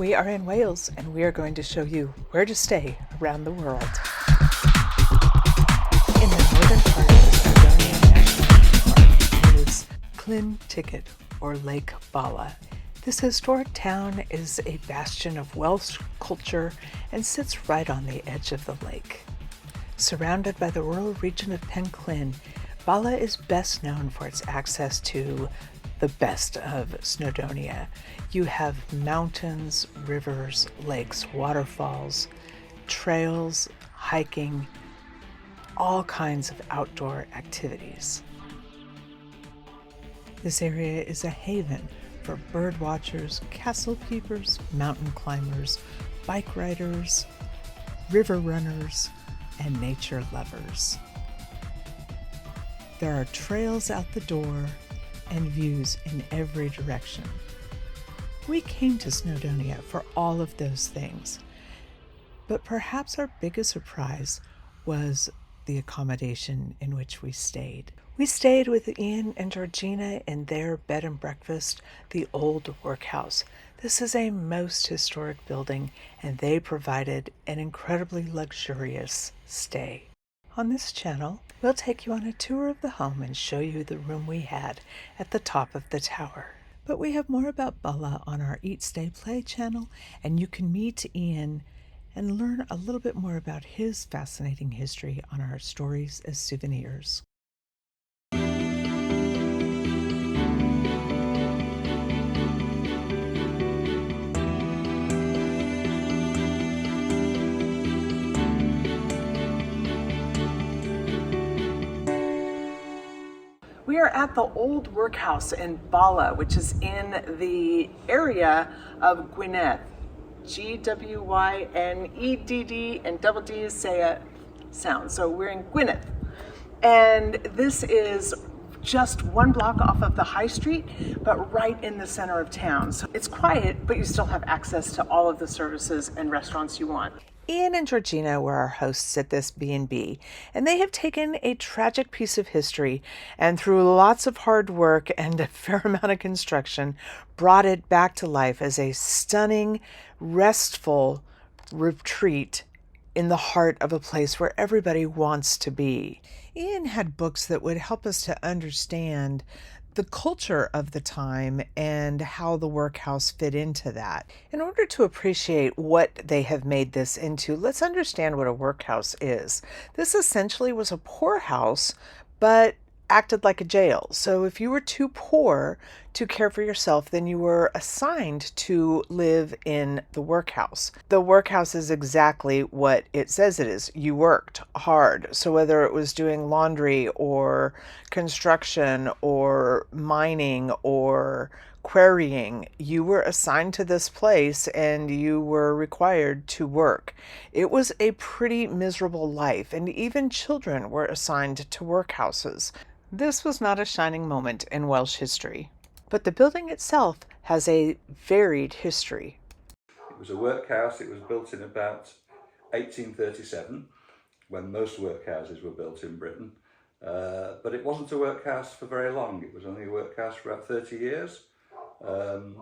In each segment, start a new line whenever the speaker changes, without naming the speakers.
We are in Wales, and we are going to show you where to stay around the world. In the northern part of the Snowdonia National Park is Llyn Ticket, or Lake Bala. This historic town is a bastion of Welsh culture and sits right on the edge of the lake. Surrounded by the rural region of Llyn, Bala is best known for its access to the best of Snowdonia. You have mountains, rivers, lakes, waterfalls, trails, hiking, all kinds of outdoor activities. This area is a haven for bird watchers, castle peepers, mountain climbers, bike riders, river runners, and nature lovers. There are trails out the door and views in every direction. We came to Snowdonia for all of those things, but perhaps our biggest surprise was the accommodation in which we stayed. We stayed with Ian and Georgina in their bed and breakfast, the old Workhouse. This is a most historic building, and they provided an incredibly luxurious stay. On this channel, we'll take you on a tour of the home and show you the room we had at the top of the tower. But we have more about Bala on our Eat, Stay, Play channel, and you can meet Ian and learn a little bit more about his fascinating history on our Stories as Souvenirs. We are at the old Workhouse in Bala, which is in the area of Gwynedd. Gwynedd, and double D's say a sound. So we're in Gwynedd. And this is just one block off of the high street, but right in the center of town. So it's quiet, but you still have access to all of the services and restaurants you want. Ian and Georgina were our hosts at this B&B, and they have taken a tragic piece of history and through lots of hard work and a fair amount of construction, brought it back to life as a stunning, restful retreat in the heart of a place where everybody wants to be. Ian had books that would help us to understand the culture of the time and how the Workhouse fit into that. In order to appreciate what they have made this into, let's understand what a workhouse is. This essentially was a poorhouse, but acted like a jail. So if you were too poor to care for yourself, then you were assigned to live in the workhouse. The workhouse is exactly what it says it is. You worked hard. So whether it was doing laundry or construction or mining or quarrying, you were assigned to this place and you were required to work. It was a pretty miserable life, and even children were assigned to workhouses. This was not a shining moment in Welsh history, but the building itself has a varied history.
It was a workhouse. It was built in about 1837, when most workhouses were built in Britain. But it wasn't a workhouse for very long. It was only a workhouse for about 30 years. The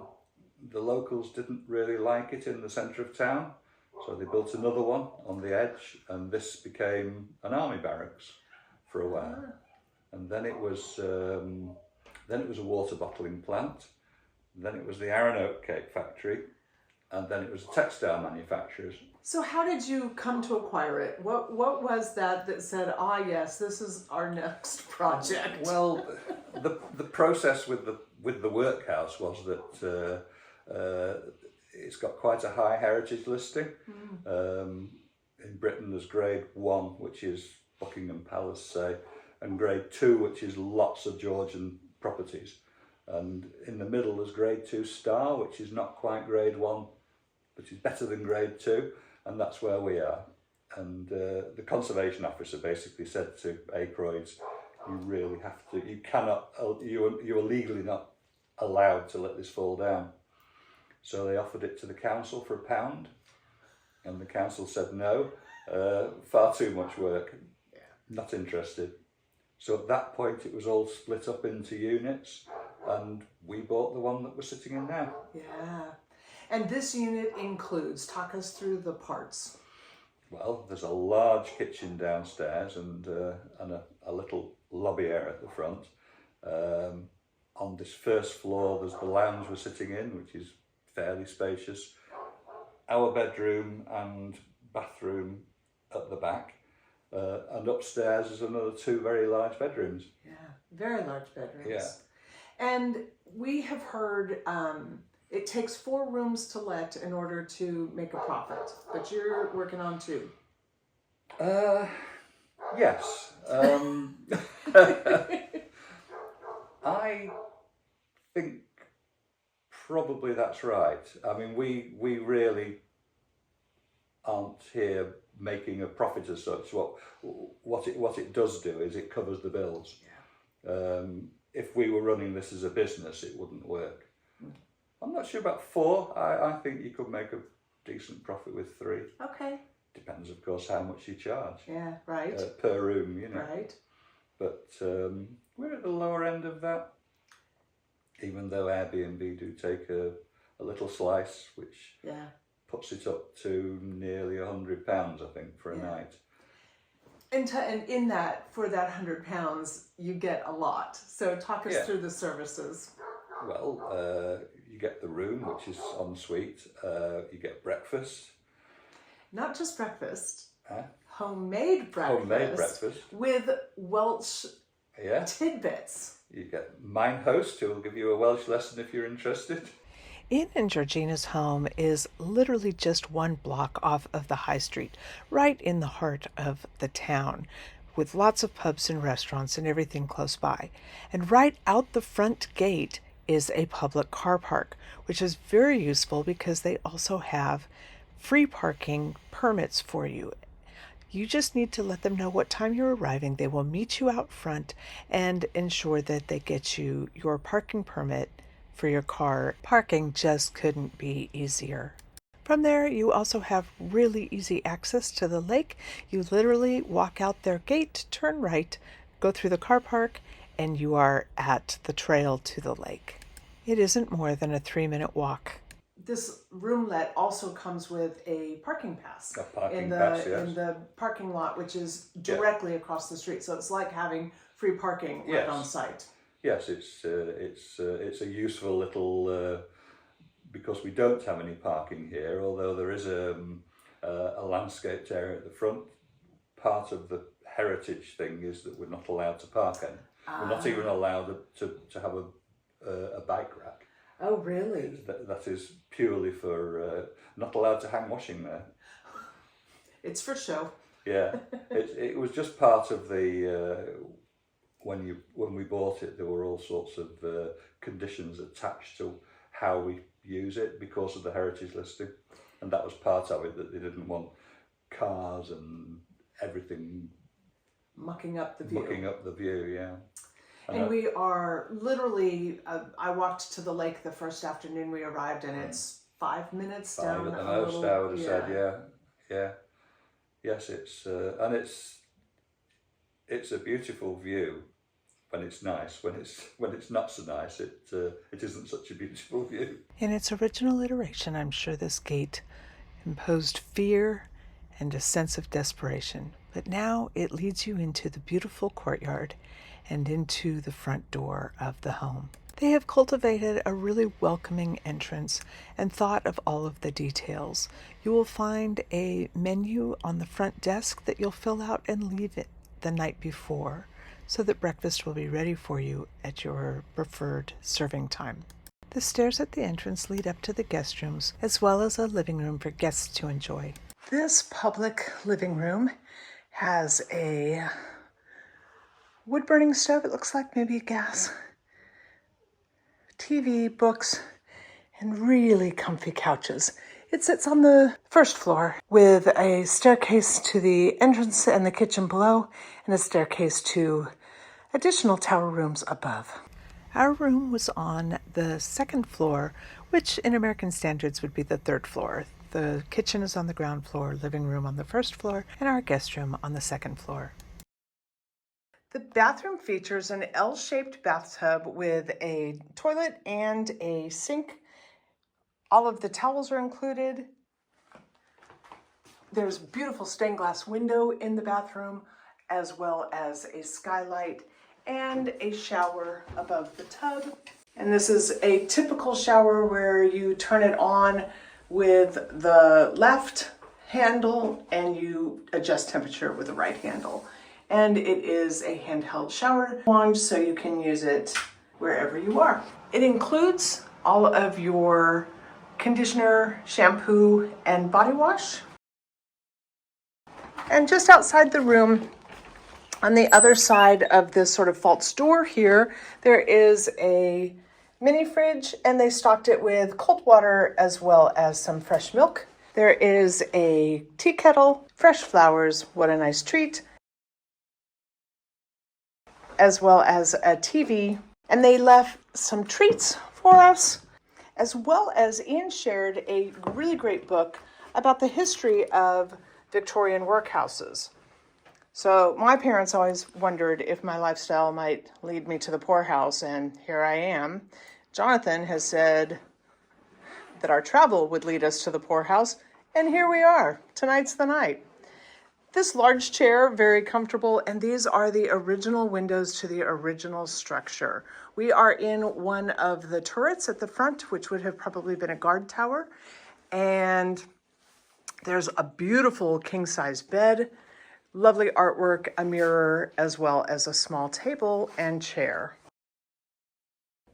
locals didn't really like it in the centre of town, so they built another one on the edge, and this became an army barracks for a while. And then it was a water bottling plant, then it was the Oak cake factory, and then it was textile manufacturers.
So how did you come to acquire it? What was that said, yes, this is our next project?
Well, the process with the workhouse was that it's got quite a high heritage listing. In Britain there's grade 1, which is Buckingham Palace, say, and grade 2, which is lots of Georgian properties. And in the middle there's grade 2 star, which is not quite grade 1, which is better than grade 2, and that's where we are. And the conservation officer basically said to Aykroyd's, you really have to, you cannot, you are legally not allowed to let this fall down. So they offered it to the council for £1, and the council said no, far too much work, not interested. So at that point it was all split up into units, and we bought the one that we're sitting in now.
Yeah. And this unit includes, talk us through the parts.
Well, there's a large kitchen downstairs and a little lobby area at the front. On this first floor, there's the lounge we're sitting in, which is fairly spacious. Our bedroom and bathroom at the back. And upstairs is another 2 very large bedrooms.
Yeah, very large bedrooms.
Yeah.
And we have heard it takes 4 rooms to let in order to make a profit, but you're working on 2.
Yes. I think probably that's right. I mean, we really aren't here making a profit as such. What it does do is it covers the bills.
Yeah.
If we were running this as a business, it wouldn't work. I'm not sure about 4. I think you could make a decent profit with 3.
Okay.
Depends, of course, how much you charge.
Yeah, right.
Per room, you know.
Right.
But we're at the lower end of that, even though Airbnb do take a little slice, which puts it up to nearly £100, I think, for a night.
And in that, for that £100, you get a lot. So talk us through the services.
Well, you get the room, which is en suite. You get breakfast.
Not just breakfast. Homemade breakfast.
Homemade breakfast.
With Welsh tidbits.
You get mine host, who will give you a Welsh lesson if you're interested.
Ian and Georgina's home is literally just 1 block off of the high street, right in the heart of the town, with lots of pubs and restaurants and everything close by. And right out the front gate is a public car park, which is very useful because they also have free parking permits for you. You just need to let them know what time you're arriving. They will meet you out front and ensure that they get you your parking permit for your car. Parking just couldn't be easier. From there, you also have really easy access to the lake. You literally walk out their gate, turn right, go through the car park, and you are at the trail to the lake. It isn't more than a 3-minute walk.
This roomlet also comes with a parking pass.
A parking pass, yes.
In the parking lot, which is directly across the street. So it's like having free parking right on site.
Yes, it's a useful little because we don't have any parking here. Although there is a landscaped area at the front. Part of the heritage thing is that we're not allowed to park in. We're not even allowed to have a bike rack.
Oh, really?
That is purely for not allowed to hang washing there.
It's for show.
Yeah, it was just part of the when we bought it. There were all sorts of conditions attached to how we use it because of the heritage listing, and that was part of it, that they didn't want cars and everything
mucking up the view.
Yeah.
And we are literally, I walked to the lake the first afternoon we arrived, and it's 5 minutes down.
5 at the most, I would have said, yeah. Yes, it's a beautiful view when it's nice. When it's not so nice, it isn't such a beautiful view.
In its original iteration, I'm sure this gate imposed fear and a sense of desperation. But now it leads you into the beautiful courtyard and into the front door of the home. They have cultivated a really welcoming entrance and thought of all of the details. You will find a menu on the front desk that you'll fill out and leave it the night before so that breakfast will be ready for you at your preferred serving time. The stairs at the entrance lead up to the guest rooms, as well as a living room for guests to enjoy.
This public living room has a wood-burning stove, it looks like, maybe a gas, TV, books, and really comfy couches. It sits on the first floor with a staircase to the entrance and the kitchen below, and a staircase to additional tower rooms above.
Our room was on the second floor, which in American standards would be the third floor. The kitchen is on the ground floor, living room on the first floor, and our guest room on the second floor.
The bathroom features an L-shaped bathtub with a toilet and a sink All of the towels are included. There's a beautiful stained glass window in the bathroom, as well as a skylight and a shower above the tub. And this is a typical shower where you turn it on with the left handle and you adjust temperature with the right handle. And it is a handheld shower wand, so you can use it wherever you are. It includes all of your conditioner, shampoo, and body wash. And just outside the room, on the other side of this sort of false door here, there is a mini fridge, and they stocked it with cold water as well as some fresh milk. There is a tea kettle, fresh flowers, what a nice treat, as well as a TV. And they left some treats for us, as well as Ian shared a really great book about the history of Victorian workhouses. So my parents always wondered if my lifestyle might lead me to the poorhouse, and here I am. Jonathan has said that our travel would lead us to the poorhouse, and here we are. Tonight's the night. This large chair, very comfortable, and these are the original windows to the original structure. We are in one of the turrets at the front, which would have probably been a guard tower, and there's a beautiful king-size bed, lovely artwork, a mirror, as well as a small table and chair.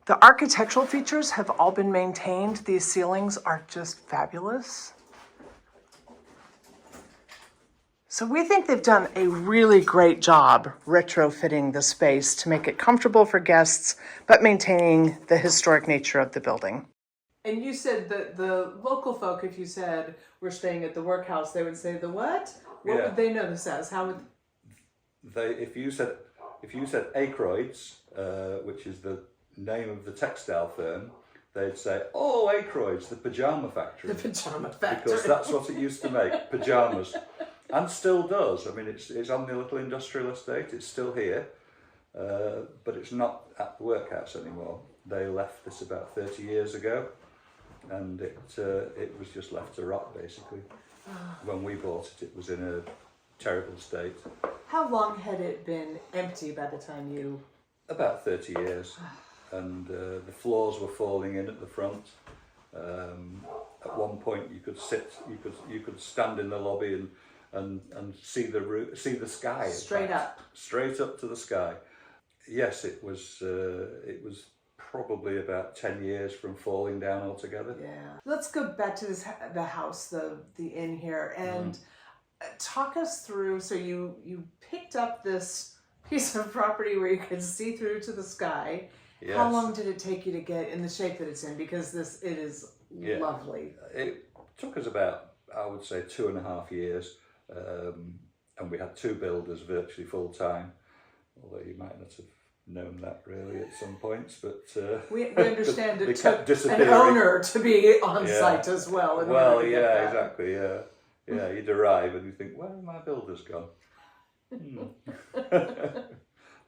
The architectural features have all been maintained. These ceilings are just fabulous. So we think they've done a really great job retrofitting the space to make it comfortable for guests, but maintaining the historic nature of the building. And you said that the local folk, if you said we're staying at the workhouse, they would say the what? What would they know this as? How would
they? If you said Aykroyd's, which is the name of the textile firm, they'd say, "Oh, Aykroyd's, the pajama factory."
The pajama factory.
Because that's what it used to make, pajamas, and still does. I mean, it's on the little industrial estate. It's still here, but it's not at the workhouse anymore. They left this about 30 years ago, and it was just left to rot basically. When we bought it, it was in a terrible state.
How long had it been empty by the time you...
About 30 years. And the floors were falling in at the front. At one point you could stand in the lobby and see the roof, see the sky.
Straight up
to the sky. Yes, it was probably about 10 years from falling down altogether.
Yeah. Let's go back to the house, the inn here, and talk us through. So you picked up this piece of property where you could see through to the sky. Yes. How long did it take you to get in the shape that it's in? Because it is lovely.
It took us about, I would say, 2.5 years, and we had 2 builders virtually full time. Although you might not have known that really at some points, but
we understand it
took
an owner to be on site as well.
Exactly. Yeah, you'd arrive and you think, where have my builders gone?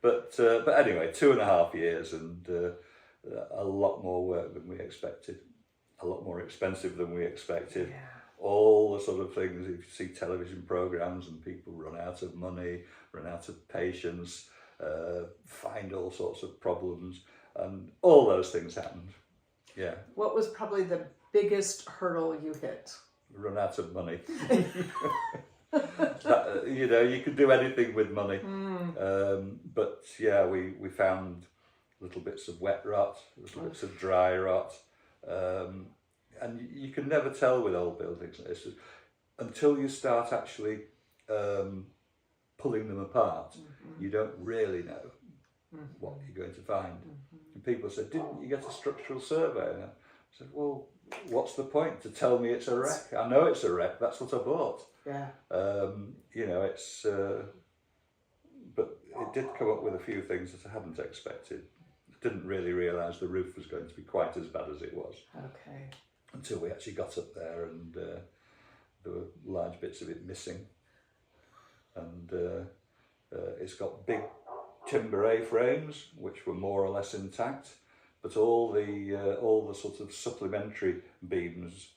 But anyway, 2.5 years, and a lot more work than we expected, a lot more expensive than we expected.
Yeah.
All the sort of things, if you see television programs and people run out of money, run out of patience, find all sorts of problems, and all those things happened. Yeah.
What was probably the biggest hurdle you hit?
Run out of money. You could do anything with money. But yeah, we found little bits of wet rot, little bits of dry rot, and you can never tell with old buildings. It's just, until you start actually pulling them apart, you don't really know what you're going to find. And people said, "Didn't you get a structural survey?" And I said, "Well, what's the point to tell me it's a wreck? I know it's a wreck. That's what I bought."
Yeah.
It's but it did come up with a few things that I hadn't expected. I didn't really realise the roof was going to be quite as bad as it was.
Okay.
Until we actually got up there, and there were large bits of it missing. And it's got big timber A-frames, which were more or less intact, but all the sort of supplementary beams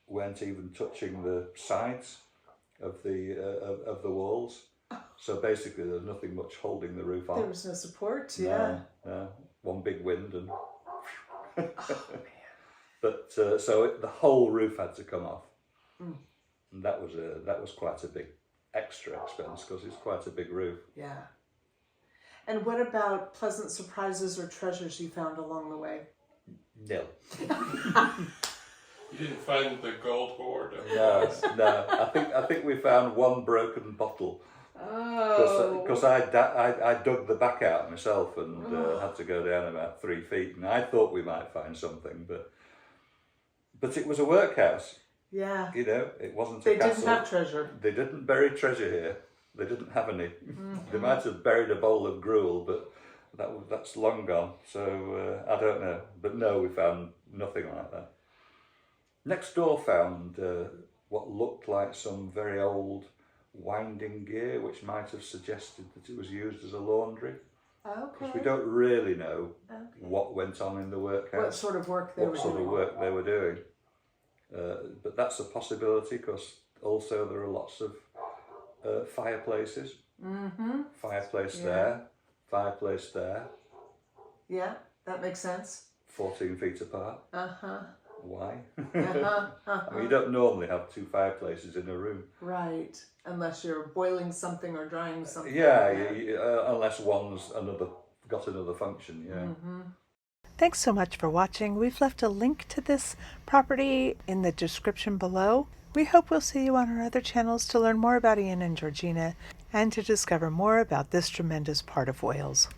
weren't even touching the sides of the walls. So basically, there's nothing much holding the roof on.
There was no support.
No,
Yeah.
no. One big wind and.
Oh man.
But so the whole roof had to come off, and that was quite a big extra expense because it's quite a big roof.
Yeah. And what about pleasant surprises or treasures you found along the way?
Nil.
You didn't find the gold hoard?
No. I think we found one broken bottle.
Oh.
Because I dug the back out myself and had to go down about 3 feet, and I thought we might find something, but it was a workhouse.
Yeah.
You know, it wasn't a
They
castle.
didn't have treasure.
They didn't bury treasure here. They didn't have any. They might have buried a bowl of gruel, but that's long gone. So I don't know. But no, we found nothing like that. Next door found what looked like some very old winding gear, which might have suggested that it was used as a laundry.
Okay.
Because we don't really know what went on in the workhouse.
What sort of work they were doing.
What sort of work they were doing. But that's a possibility, because also there are lots of fireplaces.
Mm-hmm.
Fireplace
Yeah.
there, fireplace there,
Yeah, that makes sense.
14 feet apart.
Uh-huh.
Why?
Uh-huh.
I mean, you don't normally have two fireplaces in a room.
Right. Unless you're boiling something or drying something.
Yeah,
like
unless one's got another function, yeah.
Mm-hmm.
Thanks so much for watching. We've left a link to this property in the description below. We hope we'll see you on our other channels to learn more about Ian and Georgina and to discover more about this tremendous part of Wales.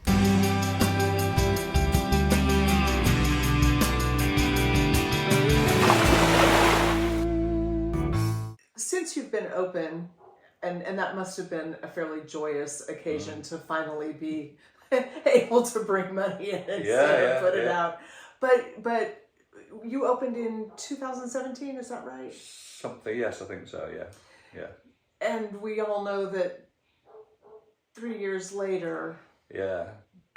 Since you've been open, and that must have been a fairly joyous occasion to finally be able to bring money in and put it out. But you opened in 2017, is that right?
Something, yes, I think so, yeah.
And we all know that 3 years later.
Yeah,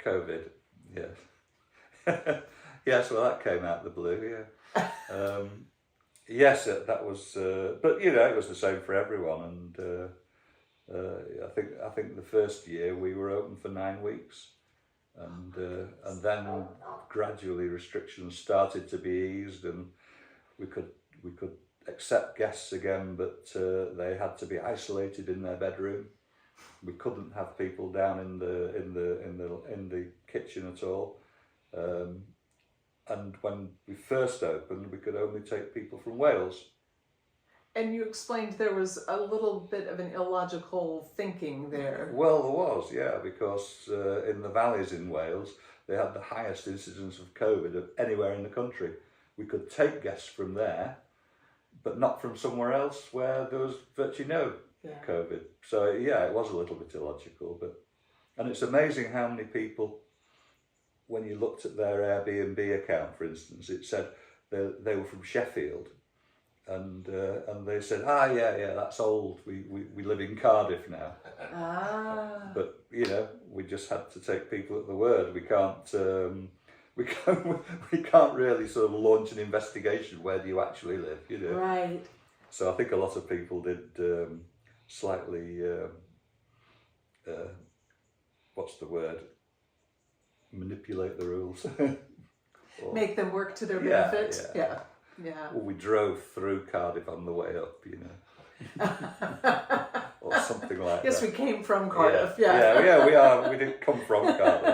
COVID, yes. Yes, well, that came out of the blue, yeah. Yes, that was, but you know, it was the same for everyone. And I think the first year we were open for 9 weeks, and then gradually restrictions started to be eased, and we could accept guests again, but they had to be isolated in their bedroom. We couldn't have people down in the kitchen at all. And when we first opened, we could only take people from Wales.
And you explained there was a little bit of an illogical thinking there.
Well, there was, yeah, because in the valleys in Wales, they had the highest incidence of COVID of anywhere in the country. We could take guests from there, but not from somewhere else where there was virtually no COVID. So yeah, it was a little bit illogical, and it's amazing how many people, when you looked at their Airbnb account, for instance, it said they were from Sheffield, and they said, yeah, that's old. We live in Cardiff now. But you know, we just had to take people at the word. We can't really sort of launch an investigation. Where do you actually live? You know.
Right.
So I think a lot of people did slightly. What's the word? Manipulate the rules.
Make them work to their benefit. Yeah.
Well, we drove through Cardiff on the way up, you know. Or something like that.
Yes, we came from Cardiff.
Yeah, we are. We didn't come from Cardiff.